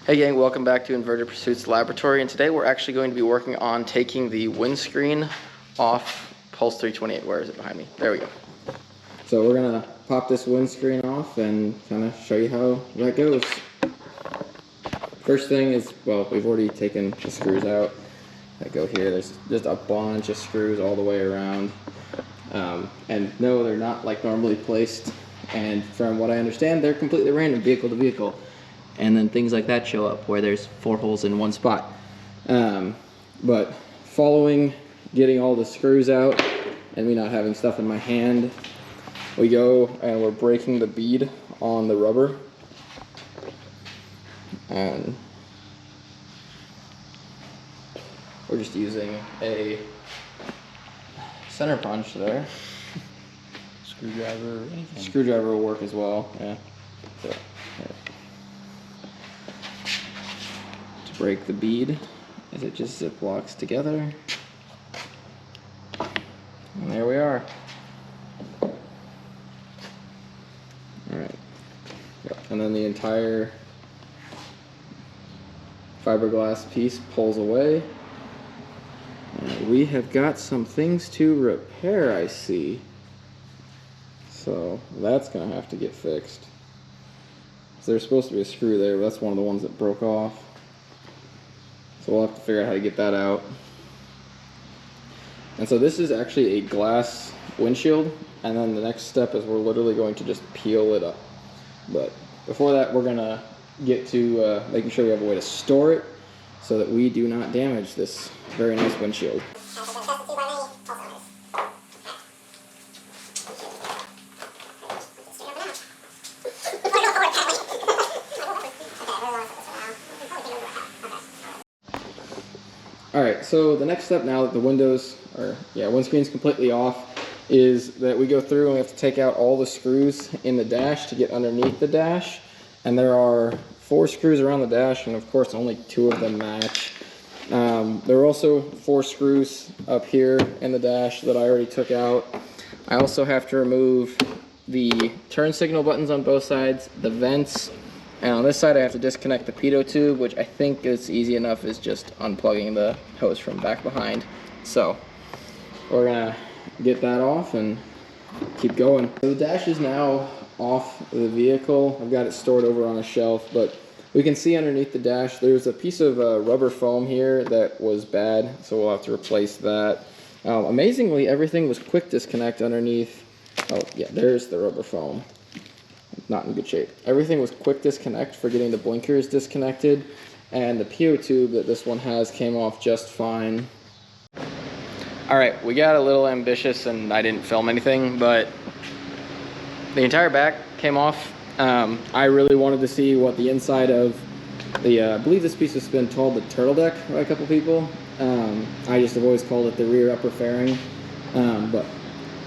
Hey gang, welcome back to Inverted Pursuits Laboratory, and today we're actually going to be working on taking the windscreen off Pulse 328. Where is it? Behind me. There we go. So we're gonna pop this windscreen off and kind of show you how that goes. First thing is, well, we've already taken the screws out that go here. There's just a bunch of screws all the way around. And no, they're not like normally placed. And from what I understand, they're completely random vehicle to vehicle. And then things like that show up where there's 4 holes in one spot. But following getting all the screws out and me not having stuff in my hand, we go and we're breaking the bead on the rubber. And we're just using a center punch there. Screwdriver or anything. Screwdriver will work as well, yeah. So, to break the bead, as it just zip locks together. And there we are. Alright. Yep. And then the entire fiberglass piece pulls away. And we have got some things to repair, I see. So that's going to have to get fixed. So there's supposed to be a screw there, but that's one of the ones that broke off. So we'll have to figure out how to get that out. And so this is actually a glass windshield, and then the next step is we're literally going to just peel it up. But before that, we're going to get to making sure we have a way to store it so that we do not damage this very nice windshield. Alright, so the next step now that the windscreen's completely off is that we go through and we have to take out all the screws in the dash to get underneath the dash. And there are 4 screws around the dash, and of course only 2 of them match. There are also 4 screws up here in the dash that I already took out. I also have to remove the turn signal buttons on both sides, the vents, and on this side I have to disconnect the pitot tube, which I think is easy enough as just unplugging the hose from back behind. So we're gonna get that off and keep going. So the dash is now off the vehicle. I've got it stored over on a shelf, but we can see underneath the dash there's a piece of rubber foam here that was bad, so we'll have to replace that. Amazingly, everything was quick disconnect underneath. Oh yeah, there's the rubber foam. Not in good shape. Everything was quick disconnect for getting the blinkers disconnected, and the pitot tube that this one has came off just fine. Alright, we got a little ambitious and I didn't film anything, but the entire back came off. I really wanted to see what the inside of the, I believe this piece has been called the turtle deck by a couple people. I just have always called it the rear upper fairing, but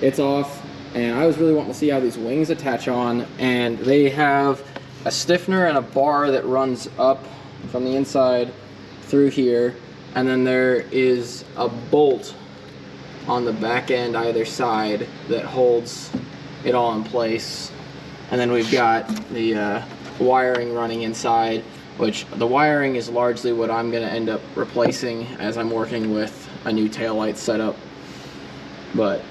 it's off. And I was really wanting to see how these wings attach on, and they have a stiffener and a bar that runs up from the inside through here, and then there is a bolt on the back end either side that holds it all in place. And then we've got the wiring running inside, which the wiring is largely what I'm going to end up replacing as I'm working with a new taillight setup. But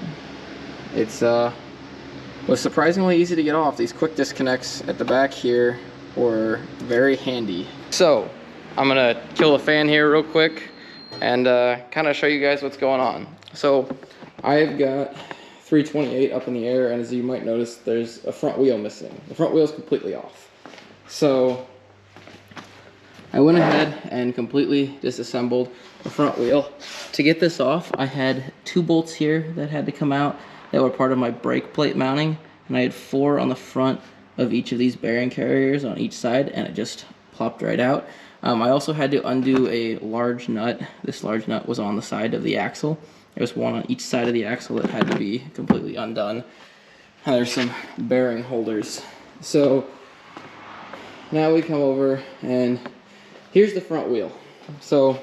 it's was surprisingly easy to get off. These quick disconnects at the back here were very handy. So I'm gonna kill the fan here real quick and kind of show you guys what's going on. So I've got 328 up in the air, and as you might notice, there's a front wheel missing. The front wheel is completely off. So I went ahead and completely disassembled the front wheel. To get this off, I had 2 bolts here that had to come out that were part of my brake plate mounting, and I had 4 on the front of each of these bearing carriers on each side, and it just plopped right out. I also had to undo a large nut. This large nut was on the side of the axle. There was one on each side of the axle that had to be completely undone. And there's some bearing holders. So now we come over, and here's the front wheel. So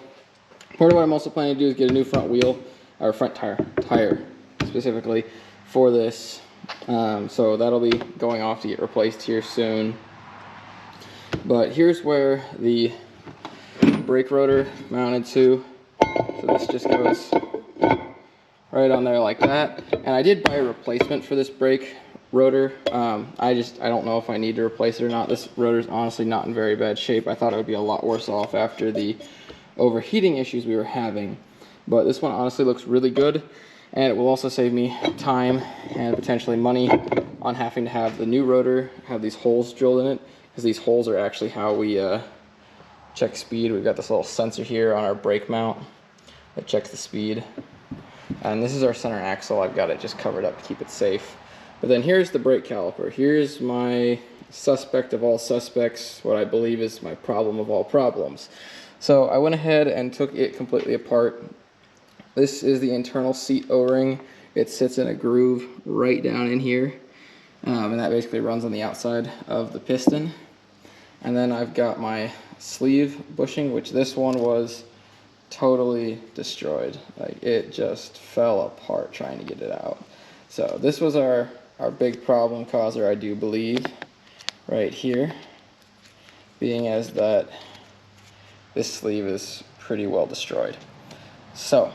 part of what I'm also planning to do is get a new front wheel, or front tire specifically for this. So that'll be going off to get replaced here soon. But here's where the brake rotor mounted to. So this just goes right on there like that. And I did buy a replacement for this brake rotor. I don't know if I need to replace it or not. This rotor is honestly not in very bad shape. I thought it would be a lot worse off after the overheating issues we were having. But this one honestly looks really good, and it will also save me time and potentially money on having to have the new rotor have these holes drilled in it, because these holes are actually how we check speed. We've got this little sensor here on our brake mount that checks the speed. And this is our center axle. I've got it just covered up to keep it safe. But then here's the brake caliper. Here's my suspect of all suspects, what I believe is my problem of all problems. So I went ahead and took it completely apart. This is the internal seat O-ring. It sits in a groove right down in here. And that basically runs on the outside of the piston. And then I've got my sleeve bushing, which this one was totally destroyed. Like, it just fell apart trying to get it out. So this was our big problem causer, I do believe, right here, being as that this sleeve is pretty well destroyed. So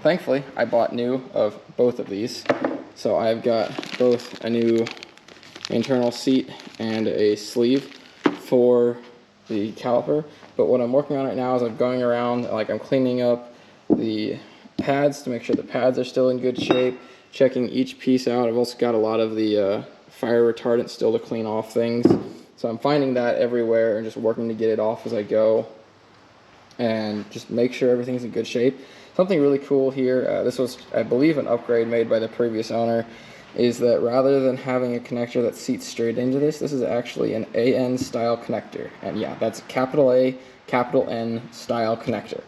thankfully I bought new of both of these. So I've got both a new internal seat and a sleeve for the caliper. But what I'm working on right now is I'm going around, like, I'm cleaning up the pads to make sure the pads are still in good shape, checking each piece out. I've also got a lot of the fire retardant still to clean off things. So I'm finding that everywhere and just working to get it off as I go and just make sure everything's in good shape. Something really cool here, this was, I believe, an upgrade made by the previous owner, is that rather than having a connector that seats straight into this is actually an AN style connector. And yeah, that's capital A, capital N style connector.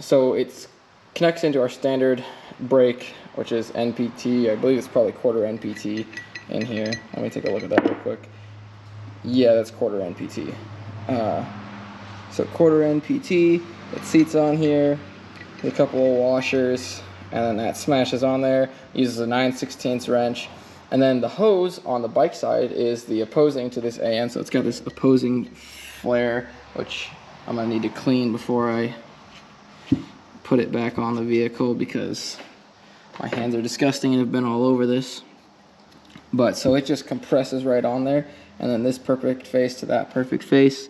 So it connects into our standard brake, which is NPT. I believe it's probably quarter NPT in here. Let me take a look at that real quick. Yeah, that's quarter NPT. So quarter NPT, it seats on here, a couple of washers, and then that smashes on there, uses a 9/16 wrench. And then the hose on the bike side is the opposing to this AN, so it's got this opposing flare, which I'm gonna need to clean before I put it back on the vehicle because my hands are disgusting and have been all over this. But so it just compresses right on there, and then this perfect face to that perfect face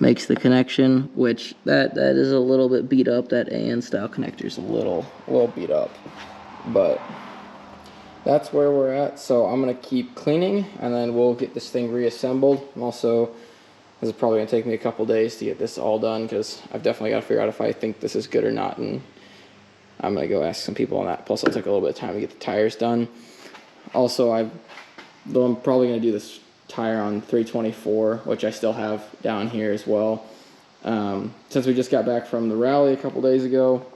makes the connection, which that is a little bit beat up. That AN style connector is a little beat up, but that's where we're at. So I'm gonna keep cleaning, and then we'll get this thing reassembled. I'm also, this is probably gonna take me a couple days to get this all done, because I've definitely got to figure out if I think this is good or not, and I'm gonna go ask some people on that. Plus it'll take a little bit of time to get the tires done. Also, though I'm probably gonna do this tire on 324, which I still have down here as well. Since we just got back from the rally a couple days ago,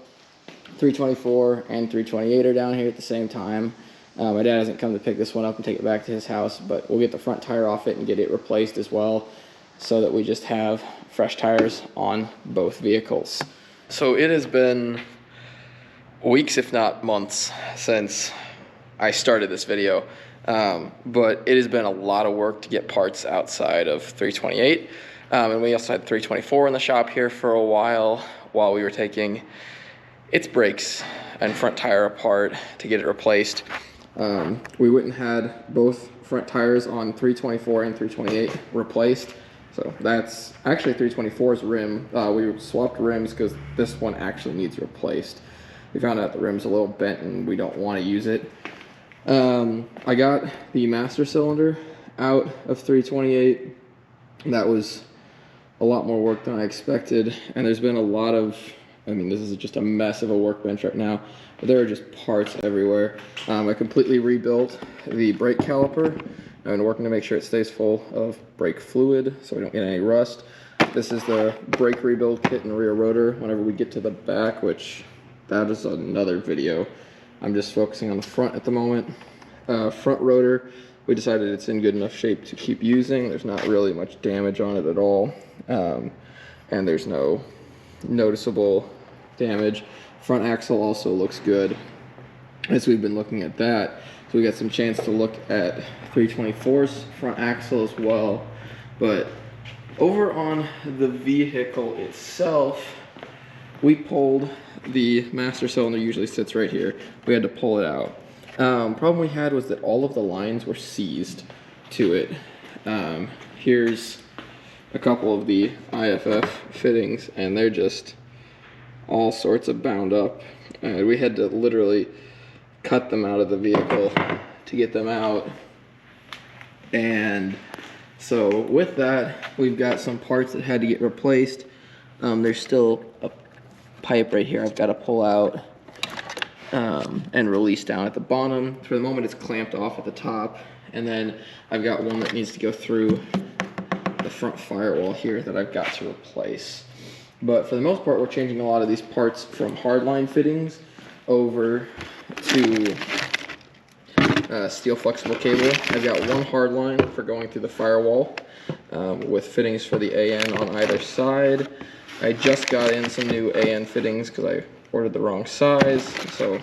324 and 328 are down here at the same time. My dad hasn't come to pick this one up and take it back to his house, but we'll get the front tire off it and get it replaced as well, so that we just have fresh tires on both vehicles. So it has been weeks, if not months, since I started this video. But it has been a lot of work to get parts outside of 328. And we also had 324 in the shop here for a while we were taking its brakes and front tire apart to get it replaced. We went and had both front tires on 324 and 328 replaced. So that's actually 324's rim. We swapped rims because this one actually needs replaced. We found out the rim's a little bent and we don't want to use it. I got the master cylinder out of 328. That was a lot more work than I expected, and there's been a lot of, I mean, this is just a mess of a workbench right now, but there are just parts everywhere. I completely rebuilt the brake caliper. I've been working to make sure it stays full of brake fluid so we don't get any rust. This is the brake rebuild kit and rear rotor whenever we get to the back, which that is another video. I'm just focusing on the front at the moment. Front rotor, we decided it's in good enough shape to keep using. There's not really much damage on it at all. And there's no noticeable damage. Front axle also looks good as we've been looking at that. So we got some chance to look at 324's front axle as well. But Over on the vehicle itself, we pulled the master cylinder, usually sits right here. We had to pull it out. Problem we had was that all of the lines were seized to it. Here's a couple of the IFF fittings, and they're just all sorts of bound up. We had to literally cut them out of the vehicle to get them out. And so with that, we've got some parts that had to get replaced. There's still a pipe right here I've got to pull out and release down at the bottom. For the moment, it's clamped off at the top. And then I've got one that needs to go through the front firewall here that I've got to replace. But for the most part, we're changing a lot of these parts from hardline fittings over to steel flexible cable. I've got one hardline for going through the firewall with fittings for the AN on either side. I just got in some new AN fittings because I ordered the wrong size. So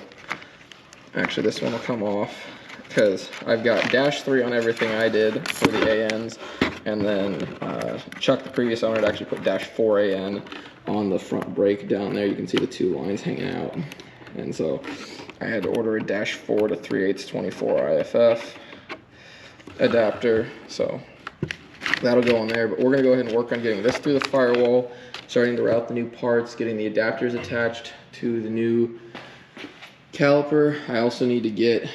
actually this one will come off because I've got -3 on everything I did for the ANs. And then Chuck, the previous owner, had actually put -4 AN on the front brake down there. You can see the two lines hanging out. And so I had to order a -4 to 3/8 24 IFF adapter. So that'll go in there. But we're going to go ahead and work on getting this through the firewall, starting to route the new parts, getting the adapters attached to the new caliper. I also need to get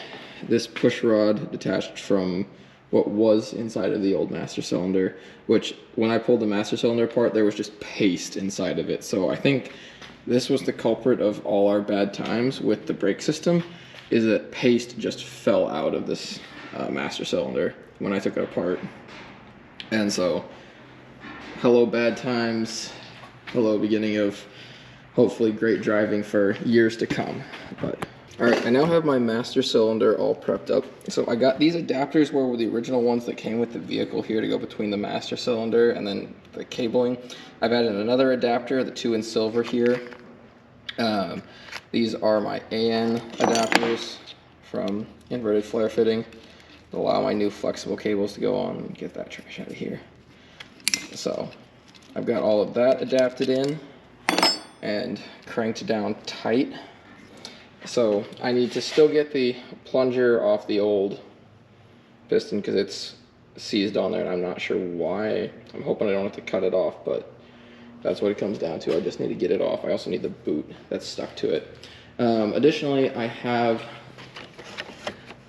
this push rod detached from what was inside of the old master cylinder, which when I pulled the master cylinder apart, there was just paste inside of it. So I think this was the culprit of all our bad times with the brake system, is that paste just fell out of this master cylinder when I took it apart. And so, hello bad times, hello beginning of hopefully great driving for years to come. But all right, I now have my master cylinder all prepped up. So I got these adapters were the original ones that came with the vehicle here to go between the master cylinder and then the cabling. I've added another adapter, the 2 in silver here. These are my AN adapters from inverted flare fitting. Allow my new flexible cables to go on and get that trash out of here. So I've got all of that adapted in and cranked down tight. So I need to still get the plunger off the old piston because it's seized on there and I'm not sure why. I'm hoping I don't have to cut it off, but that's what it comes down to. I just need to get it off. I also need the boot that's stuck to it. Additionally, I have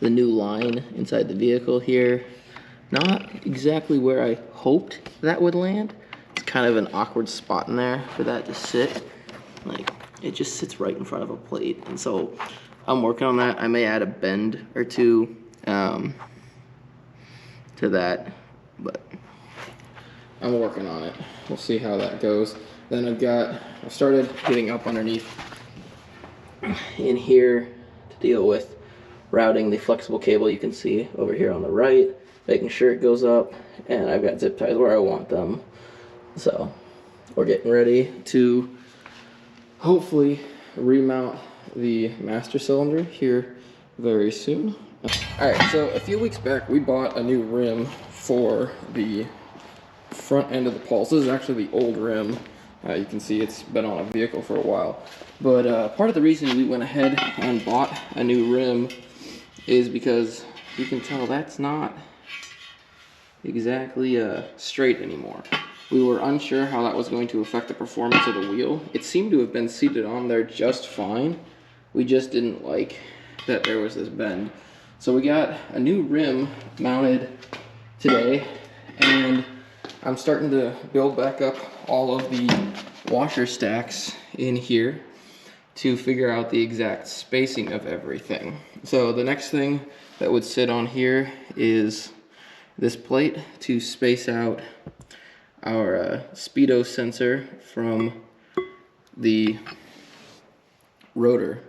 the new line inside the vehicle here. Not exactly where I hoped that would land. It's kind of an awkward spot in there for that to sit. Like, it just sits right in front of a plate. And so I'm working on that. I may add a bend or two to that, but I'm working on it. We'll see how that goes. Then I've started getting up underneath in here to deal with routing the flexible cable you can see over here on the right, making sure it goes up, and I've got zip ties where I want them. So we're getting ready to hopefully remount the master cylinder here very soon. Alright, so a few weeks back we bought a new rim for the front end of the Pulse. This is actually the old rim. You can see it's been on a vehicle for a while. But part of the reason we went ahead and bought a new rim is because you can tell that's not exactly straight anymore. We were unsure how that was going to affect the performance of the wheel. It seemed to have been seated on there just fine. We just didn't like that there was this bend. So we got a new rim mounted today, and I'm starting to build back up all of the washer stacks in here to figure out the exact spacing of everything. So the next thing that would sit on here is this plate to space out our speedo sensor from the rotor.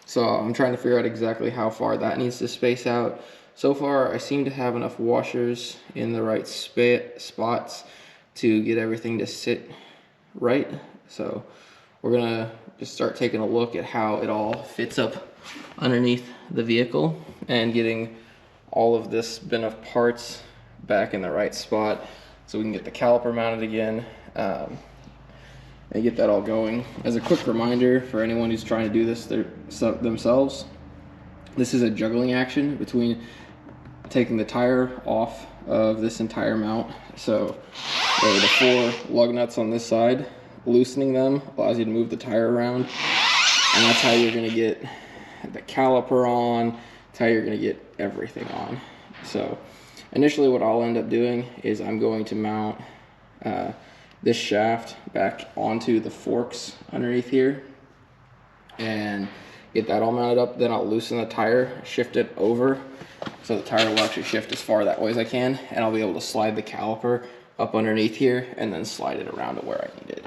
So I'm trying to figure out exactly how far that needs to space out. So far I seem to have enough washers in the right spots to get everything to sit right. So we're gonna just start taking a look at how it all fits up underneath the vehicle and getting all of this bin of parts back in the right spot so we can get the caliper mounted again and get that all going. As a quick reminder for anyone who's trying to do this themselves, this is a juggling action between taking the tire off of this entire mount. So there are the 4 lug nuts on this side. Loosening them allows you to move the tire around, and that's how you're going to get the caliper on. That's how you're going to get everything on. So initially what I'll end up doing is I'm going to mount this shaft back onto the forks underneath here and get that all mounted up. Then I'll loosen the tire, shift it over so the tire will actually shift as far that way as I can, and I'll be able to slide the caliper up underneath here and then slide it around to where I need it.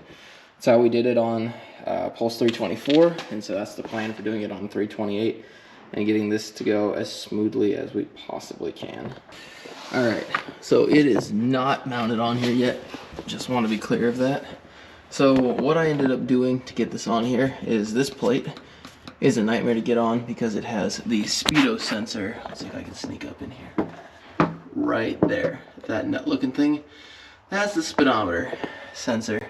That's how we did it on Pulse 324, and so that's the plan for doing it on 328 and getting this to go as smoothly as we possibly can. All right, so it is not mounted on here yet. Just want to be clear of that. So what I ended up doing to get this on here is this plate is a nightmare to get on because it has the speedo sensor. Let's see if I can sneak up in here. Right there, that nut looking thing. That's the speedometer sensor,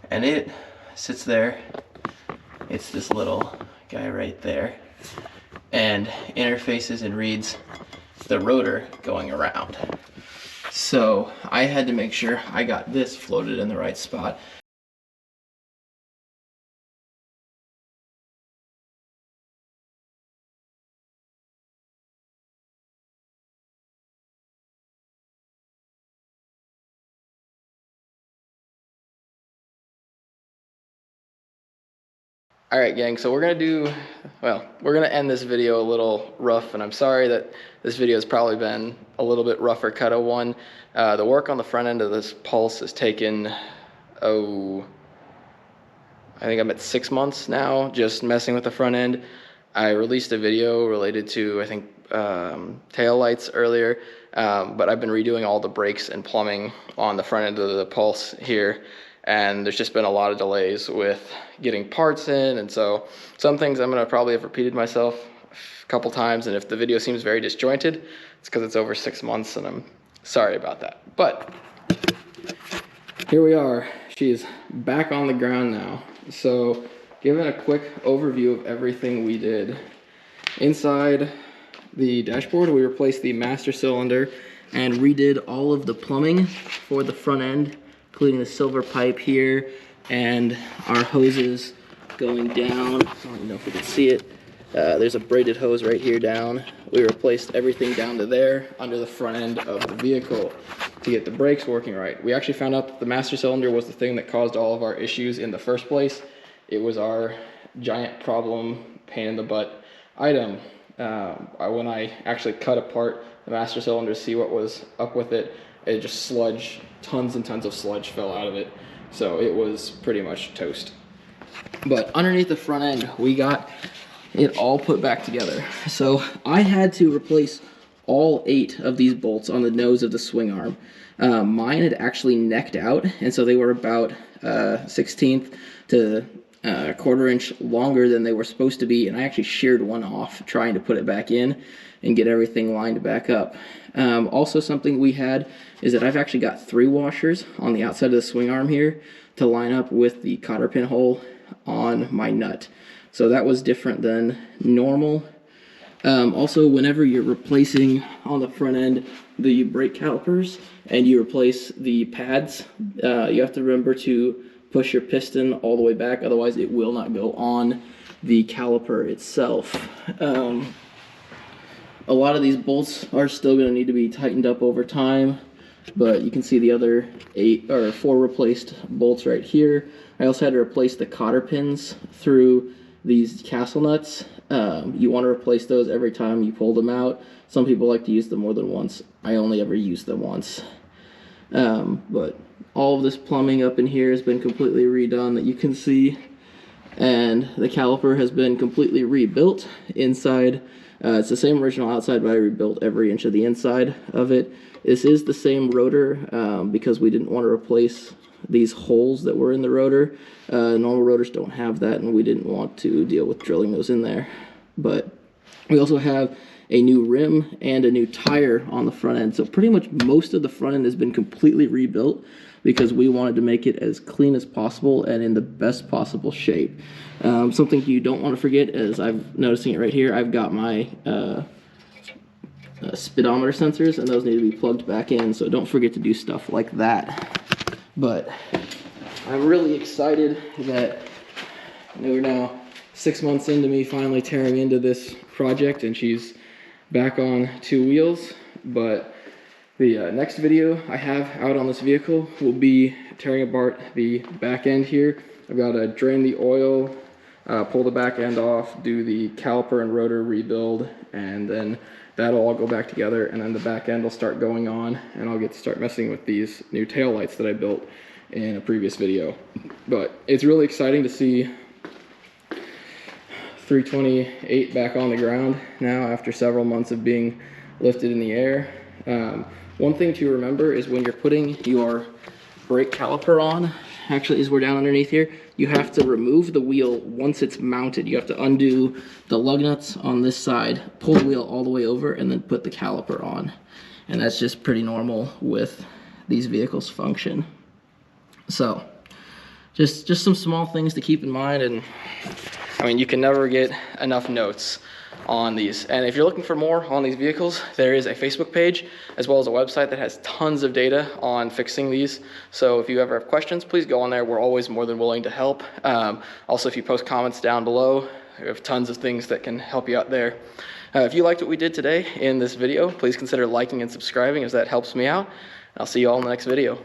and it sits there. It's this little guy right there, and interfaces and reads the rotor going around. So I had to make sure I got this floated in the right spot. All right, gang, so we're gonna end this video a little rough, and I'm sorry that this video has probably been a little bit rougher cut of one. The work on the front end of this Pulse has taken, I think I'm at 6 months now, just messing with the front end. I released a video related to, I think, tail lights earlier, but I've been redoing all the brakes and plumbing on the front end of the Pulse here. And there's just been a lot of delays with getting parts in, and so some things I'm gonna probably have repeated myself a couple times, and if the video seems very disjointed, it's because it's over 6 months, and I'm sorry about that. But here we are. She's back on the ground now. So giving a quick overview of everything we did. Inside the dashboard, we replaced the master cylinder and redid all of the plumbing for the front end, including the silver pipe here and our hoses going down. I don't know if we can see it. There's a braided hose right here down. We replaced everything down to there under the front end of the vehicle to get the brakes working right. We actually found out that the master cylinder was the thing that caused all of our issues in the first place. It was our giant problem, pain in the butt item. When I actually cut apart the master cylinder to see what was up with it, it just sludge, tons and tons of sludge fell out of it. So it was pretty much toast. But underneath the front end, we got it all put back together. So I had to replace all 8 of these bolts on the nose of the swing arm. Mine had actually necked out, and so they were about 1/16 to a 1/4 inch longer than they were supposed to be, and I actually sheared one off trying to put it back in and get everything lined back up. Also, something we had is that I've actually got 3 washers on the outside of the swing arm here to line up with the cotter pin hole on my nut. So that was different than normal. Also, whenever you're replacing on the front end the brake calipers and you replace the pads, you have to remember to push your piston all the way back, otherwise it will not go on the caliper itself. A lot of these bolts are still going to need to be tightened up over time, but you can see the other 4 replaced bolts right here. I also had to replace the cotter pins through these castle nuts. You want to replace those every time you pull them out. Some people like to use them more than once. I only ever use them once. But all of this plumbing up in here has been completely redone that you can see, and the caliper has been completely rebuilt inside. It's the same original outside, but I rebuilt every inch of the inside of it. This is the same rotor because we didn't want to replace these holes that were in the rotor. Normal rotors don't have that, and we didn't want to deal with drilling those in there. But we also have a new rim and a new tire on the front end. So pretty much most of the front end has been completely rebuilt because we wanted to make it as clean as possible and in the best possible shape. Something you don't want to forget is, I'm noticing it right here, I've got my speedometer sensors, and those need to be plugged back in, so don't forget to do stuff like that. But I'm really excited that we're now 6 months into me finally tearing into this project, and she's back on 2 wheels. But the next video I have out on this vehicle will be tearing apart the back end here. I've got to drain the oil, pull the back end off, do the caliper and rotor rebuild, and then that'll all go back together, and then the back end will start going on, and I'll get to start messing with these new tail lights that I built in a previous video. But it's really exciting to see 328 back on the ground now after several months of being lifted in the air. One thing to remember is when you're putting your brake caliper on, actually as we're down underneath here, you have to remove the wheel once it's mounted. You have to undo the lug nuts on this side, pull the wheel all the way over, and then put the caliper on. And that's just pretty normal with these vehicles' function. So just some small things to keep in mind, and I mean, you can never get enough notes on these. And if you're looking for more on these vehicles, there is a Facebook page as well as a website that has tons of data on fixing these. So if you ever have questions, please go on there. We're always more than willing to help. Also, if you post comments down below, we have tons of things that can help you out there. If you liked what we did today in this video, please consider liking and subscribing, as that helps me out. I'll see you all in the next video.